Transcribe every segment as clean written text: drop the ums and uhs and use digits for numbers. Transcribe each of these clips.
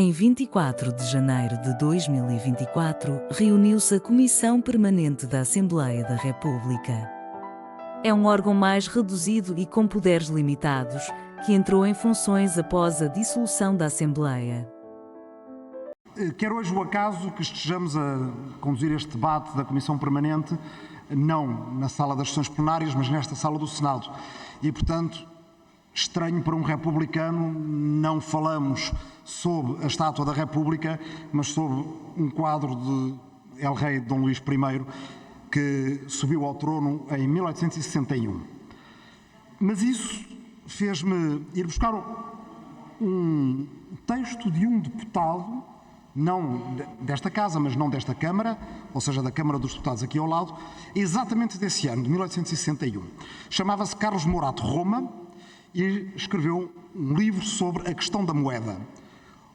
Em 24 de janeiro de 2024, reuniu-se a Comissão Permanente da Assembleia da República. É um órgão mais reduzido e com poderes limitados, que entrou em funções após a dissolução da Assembleia. Quer hoje o acaso que estejamos a conduzir este debate da Comissão Permanente, não na sala das sessões plenárias, mas nesta sala do Senado. E, portanto, estranho para um republicano, não falamos sobre a estátua da República, mas sobre um quadro de El Rei Dom Luís I, que subiu ao trono em 1861. Mas isso fez-me ir buscar um texto de um deputado, não desta Casa, mas não desta Câmara, ou seja, da Câmara dos Deputados aqui ao lado, exatamente desse ano, de 1861. Chamava-se Carlos Morato Roma e escreveu um livro sobre a questão da moeda,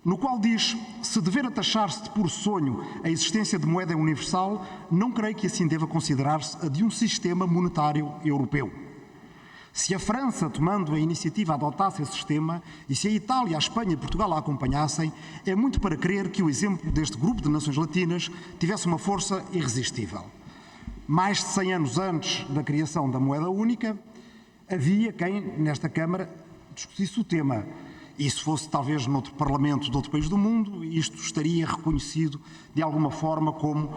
no qual diz: se dever atachar-se de puro sonho a existência de moeda universal, não creio que assim deva considerar-se a de um sistema monetário europeu. Se a França, tomando a iniciativa, adotasse esse sistema, e se a Itália, a Espanha e Portugal a acompanhassem, é muito para crer que o exemplo deste grupo de nações latinas tivesse uma força irresistível. Mais de 100 anos antes da criação da moeda única, havia quem, nesta Câmara, discutisse o tema. E se fosse talvez noutro Parlamento de outro país do mundo, isto estaria reconhecido de alguma forma como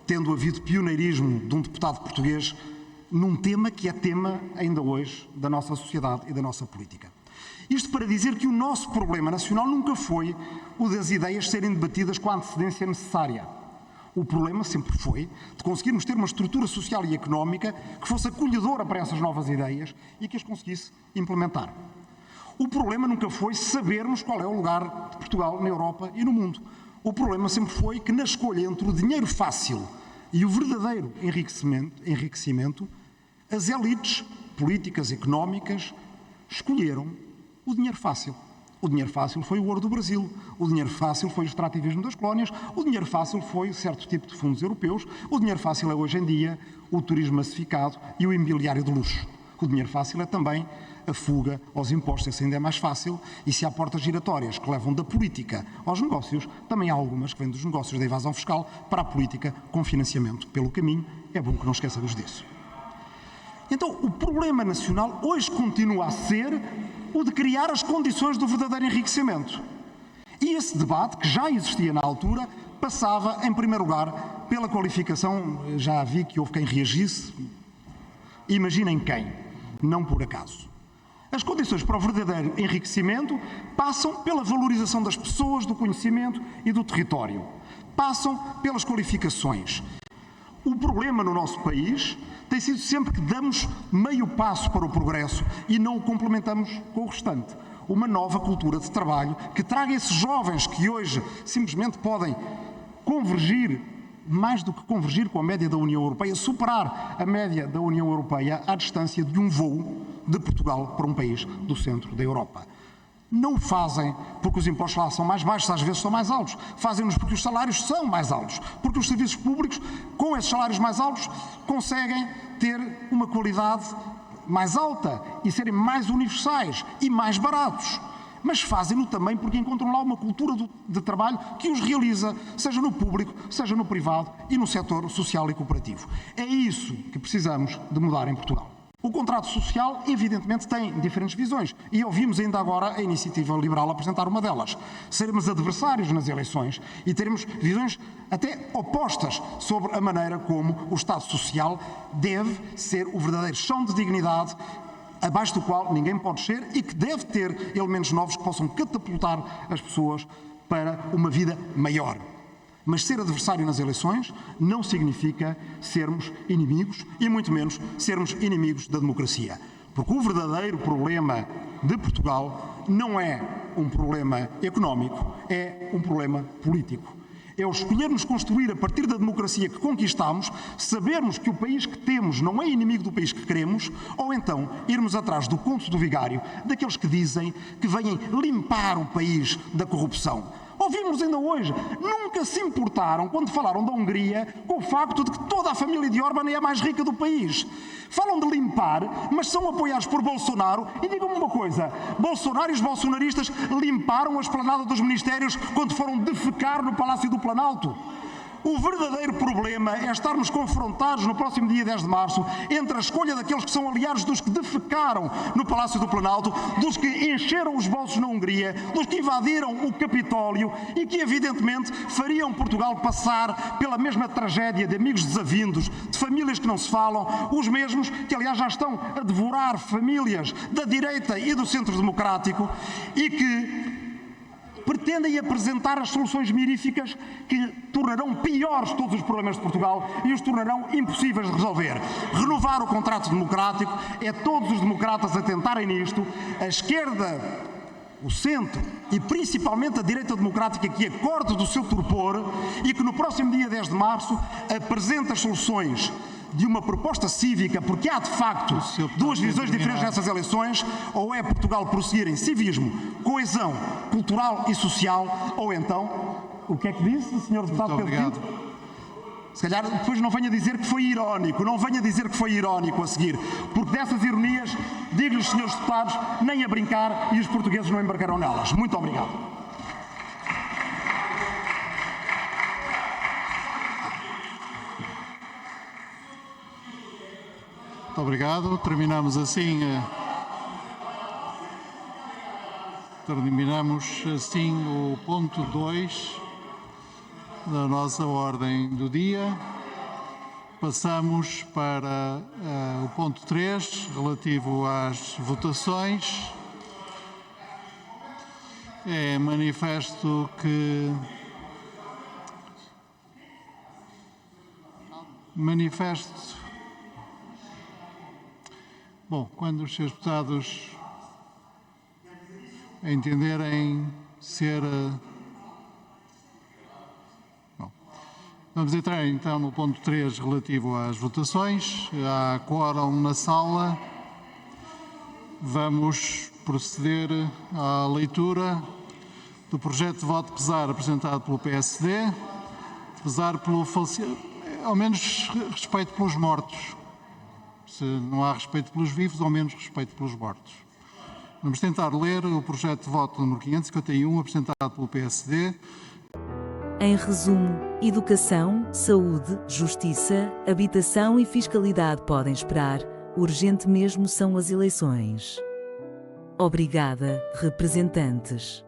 tendo havido pioneirismo de um deputado português num tema que é tema ainda hoje da nossa sociedade e da nossa política. Isto para dizer que o nosso problema nacional nunca foi o das ideias serem debatidas com a antecedência necessária. O problema sempre foi de conseguirmos ter uma estrutura social e económica que fosse acolhedora para essas novas ideias e que as conseguisse implementar. O problema nunca foi sabermos qual é o lugar de Portugal na Europa e no mundo. O problema sempre foi que, na escolha entre o dinheiro fácil e o verdadeiro enriquecimento, as elites políticas e económicas escolheram o dinheiro fácil. O dinheiro fácil foi o ouro do Brasil, o dinheiro fácil foi o extrativismo das colónias, o dinheiro fácil foi certo tipo de fundos europeus, o dinheiro fácil é hoje em dia o turismo massificado e o imobiliário de luxo. O dinheiro fácil é também a fuga aos impostos, esse ainda é mais fácil, e se há portas giratórias que levam da política aos negócios, também há algumas que vêm dos negócios da evasão fiscal para a política com financiamento pelo caminho. É bom que não esqueçamos disso. Então, o problema nacional hoje continua a ser o de criar as condições do verdadeiro enriquecimento. E esse debate, que já existia na altura, passava, em primeiro lugar, pela qualificação, já vi que houve quem reagisse, imaginem quem, não por acaso. As condições para o verdadeiro enriquecimento passam pela valorização das pessoas, do conhecimento e do território. Passam pelas qualificações. O problema no nosso país tem sido sempre que damos meio passo para o progresso e não o complementamos com o restante. Uma nova cultura de trabalho que traga esses jovens que hoje simplesmente podem convergir, mais do que convergir com a média da União Europeia, superar a média da União Europeia à distância de um voo de Portugal para um país do centro da Europa. Não o fazem porque os impostos lá são mais baixos, às vezes são mais altos. Fazem-nos porque os salários são mais altos, porque os serviços públicos, com esses salários mais altos, conseguem ter uma qualidade mais alta e serem mais universais e mais baratos. Mas fazem-no também porque encontram lá uma cultura de trabalho que os realiza, seja no público, seja no privado e no setor social e cooperativo. É isso que precisamos de mudar em Portugal. O contrato social, evidentemente, tem diferentes visões e ouvimos ainda agora a Iniciativa Liberal apresentar uma delas. Seremos adversários nas eleições e teremos visões até opostas sobre a maneira como o Estado Social deve ser o verdadeiro chão de dignidade abaixo do qual ninguém pode ser e que deve ter elementos novos que possam catapultar as pessoas para uma vida maior. Mas ser adversário nas eleições não significa sermos inimigos e muito menos sermos inimigos da democracia. Porque o verdadeiro problema de Portugal não é um problema económico, é um problema político. É o escolhermos construir a partir da democracia que conquistamos, sabermos que o país que temos não é inimigo do país que queremos, ou então irmos atrás do conto do vigário, daqueles que dizem que vêm limpar o país da corrupção. Ouvimos números ainda hoje. Nunca se importaram, quando falaram da Hungria, com o facto de que toda a família de Orbán é a mais rica do país. Falam de limpar, mas são apoiados por Bolsonaro. E digam-me uma coisa, Bolsonaro e os bolsonaristas limparam a esplanada dos ministérios quando foram defecar no Palácio do Planalto. O verdadeiro problema é estarmos confrontados no próximo dia 10 de março entre a escolha daqueles que são aliados dos que defecaram no Palácio do Planalto, dos que encheram os bolsos na Hungria, dos que invadiram o Capitólio e que evidentemente fariam Portugal passar pela mesma tragédia de amigos desavindos, de famílias que não se falam, os mesmos que aliás já estão a devorar famílias da direita e do centro democrático e que pretendem apresentar as soluções miríficas que tornarão piores todos os problemas de Portugal e os tornarão impossíveis de resolver. Renovar o contrato democrático é todos os democratas a tentarem nisto, a esquerda, o centro e principalmente a direita democrática que acorde do seu torpor e que no próximo dia 10 de março apresente as soluções de uma proposta cívica, porque há de facto duas visões diferentes nessas eleições, ou é Portugal prosseguir em civismo, coesão cultural e social, ou então, o que é que disse o Sr. Deputado Pedro Pinto? Se calhar depois não venha dizer que foi irónico, não venha dizer que foi irónico a seguir, porque dessas ironias, digo-lhes, senhores deputados, nem a brincar e os portugueses não embarcarão nelas. Muito obrigado. Muito obrigado. Terminamos assim o ponto 2 da nossa ordem do dia. Passamos para o ponto 3, relativo às votações. É manifesto que Bom, quando os senhores deputados entenderem ser... Bom, vamos entrar então no ponto 3 relativo às votações. Há quórum na sala. Vamos proceder à leitura do projeto de voto de pesar apresentado pelo PSD. Pesar pelo ao menos respeito pelos mortos. Se não há respeito pelos vivos, ao menos respeito pelos mortos. Vamos tentar ler o projeto de voto número 551, apresentado pelo PSD. Em resumo, educação, saúde, justiça, habitação e fiscalidade podem esperar, urgente mesmo são as eleições. Obrigada, representantes.